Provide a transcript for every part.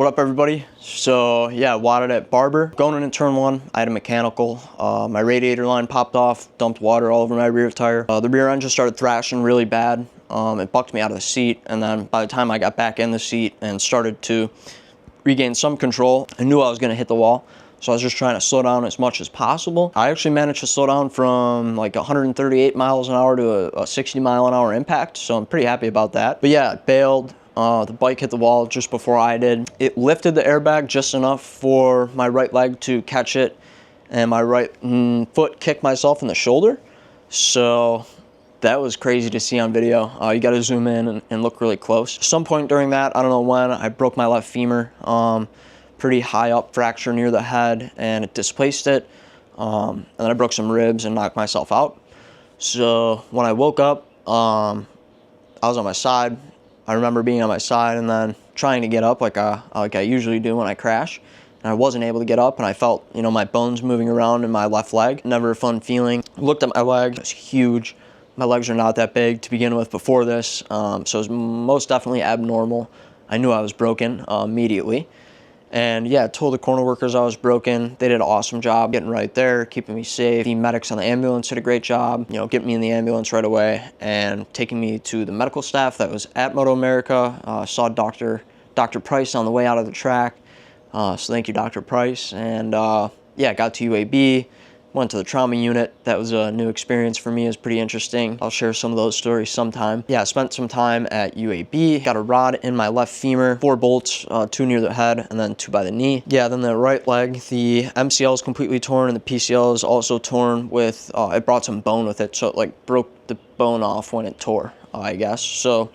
What up, everybody? So yeah, wadded at Barber. Going into turn one, I had a mechanical. My radiator line popped off, dumped water all over my rear tire. The rear end just started thrashing really bad. It bucked me out of the seat, and then by the time I got back in the seat and started to regain some control, I knew I was gonna hit the wall. So I was just trying to slow down as much as possible. I actually managed to slow down from like 138 miles an hour to a 60 mile an hour impact. So I'm pretty happy about that. But yeah, it bailed. The bike hit the wall just before I did. It lifted the airbag just enough for my right leg to catch it, and my right foot kicked myself in the shoulder. So that was crazy to see on video. You got to zoom in and look really close. At some point during that, I don't know when, I broke my left femur. Pretty high up fracture near the head, and it displaced it. And then I broke some ribs and knocked myself out. So when I woke up, I was on my side. I remember being on my side and then trying to get up like I usually do when I crash. And I wasn't able to get up, and I felt, you know, my bones moving around in my left leg. Never a fun feeling. Looked at my leg, it's huge. My legs are not that big to begin with before this, so it was most definitely abnormal. I knew I was broken immediately. And yeah, told the corner workers I was broken. They did an awesome job getting right there, keeping me safe. The medics on the ambulance did a great job, you know, getting me in the ambulance right away and taking me to the medical staff that was at MotoAmerica. Saw Dr. Price on the way out of the track. So thank you, Dr. Price. And yeah, got to UAB. Went to the trauma unit. That was a new experience for me. It was pretty interesting. I'll share some of those stories sometime. Yeah, I spent some time at UAB. Got a rod in my left femur, 4 bolts, 2 near the head, and then 2 by the knee. Yeah, then the right leg, the MCL is completely torn, and the PCL is also torn with, it brought some bone with it, so it like broke the bone off when it tore, I guess. So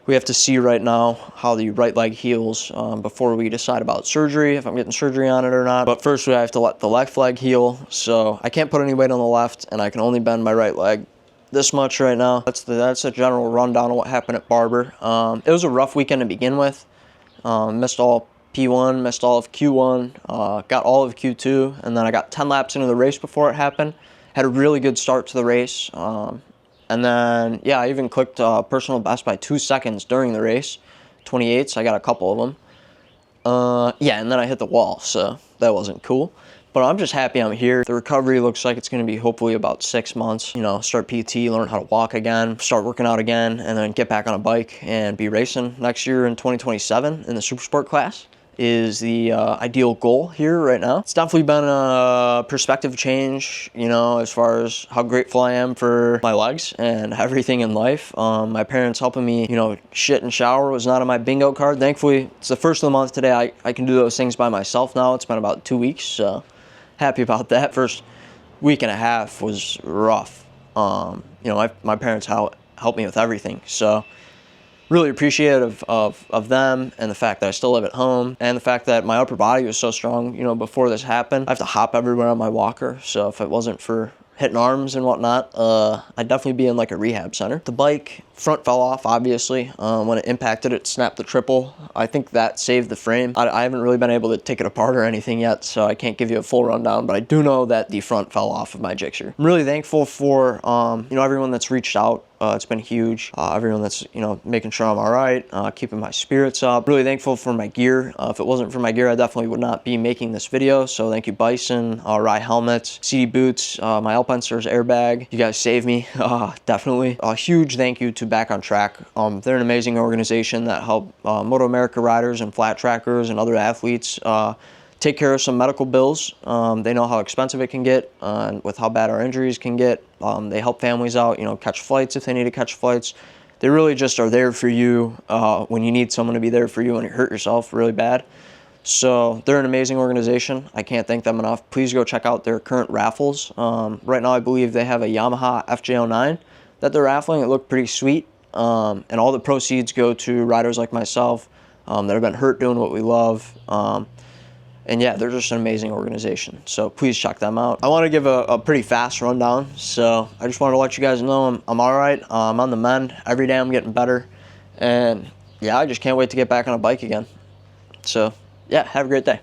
we have to see right now how the right leg heals before we decide about surgery, if I'm getting surgery on it or not. But first we have to let the left leg heal. So I can't put any weight on the left, and I can only bend my right leg this much right now. That's a general rundown of what happened at Barber. It was a rough weekend to begin with. Missed all P1, missed all of Q1, got all of Q2, and then I got 10 laps into the race before it happened. Had a really good start to the race. And then, yeah, I even clicked personal best by 2 seconds during the race. 28s, I got a couple of them. Yeah, and then I hit the wall, so that wasn't cool. But I'm just happy I'm here. The recovery looks like it's going to be hopefully about 6 months. You know, start PT, learn how to walk again, start working out again, and then get back on a bike and be racing next year in 2027 in the SuperSport class is the ideal goal here right now. It's definitely been a perspective change, you know, as far as how grateful I am for my legs and everything in life. My parents helping me, you know, shit and shower was not on my bingo card. Thankfully, it's the first of the month today. I can do those things by myself now. It's been about 2 weeks, so happy about that. First week and a half was rough. You know, my parents helped me with everything, so really appreciative of them and the fact that I still live at home and the fact that my upper body was so strong, you know, before this happened. I have to hop everywhere on my walker, so if it wasn't for hitting arms and whatnot, I'd definitely be in like a rehab center. The bike front fell off, obviously. When it impacted, it snapped the triple. I think that saved the frame. I haven't really been able to take it apart or anything yet, so I can't give you a full rundown, but I do know that the front fell off of my jixer. I'm really thankful for, you know, everyone that's reached out. It's been huge. Everyone that's, you know, making sure I'm all right, keeping my spirits up. Really thankful for my gear. If it wasn't for my gear, I definitely would not be making this video. So thank you, Bison, Rye helmets, CD boots, my Alpine Stars airbag. You guys saved me, definitely. A huge thank you to Back on Track. They're an amazing organization that help MotoAmerica riders and flat trackers and other athletes take care of some medical bills. They know how expensive it can get with how bad our injuries can get. They help families out, you know, catch flights if they need to catch flights. They really just are there for you when you need someone to be there for you when you hurt yourself really bad. So they're an amazing organization. I can't thank them enough. Please go check out their current raffles. Right now I believe they have a Yamaha FJ09 that they're raffling. It looked pretty sweet. And all the proceeds go to riders like myself that have been hurt doing what we love. And yeah, they're just an amazing organization. So please check them out. I want to give a pretty fast rundown. So I just wanted to let you guys know I'm all right. I'm on the mend. Every day I'm getting better. And yeah, I just can't wait to get back on a bike again. So yeah, have a great day.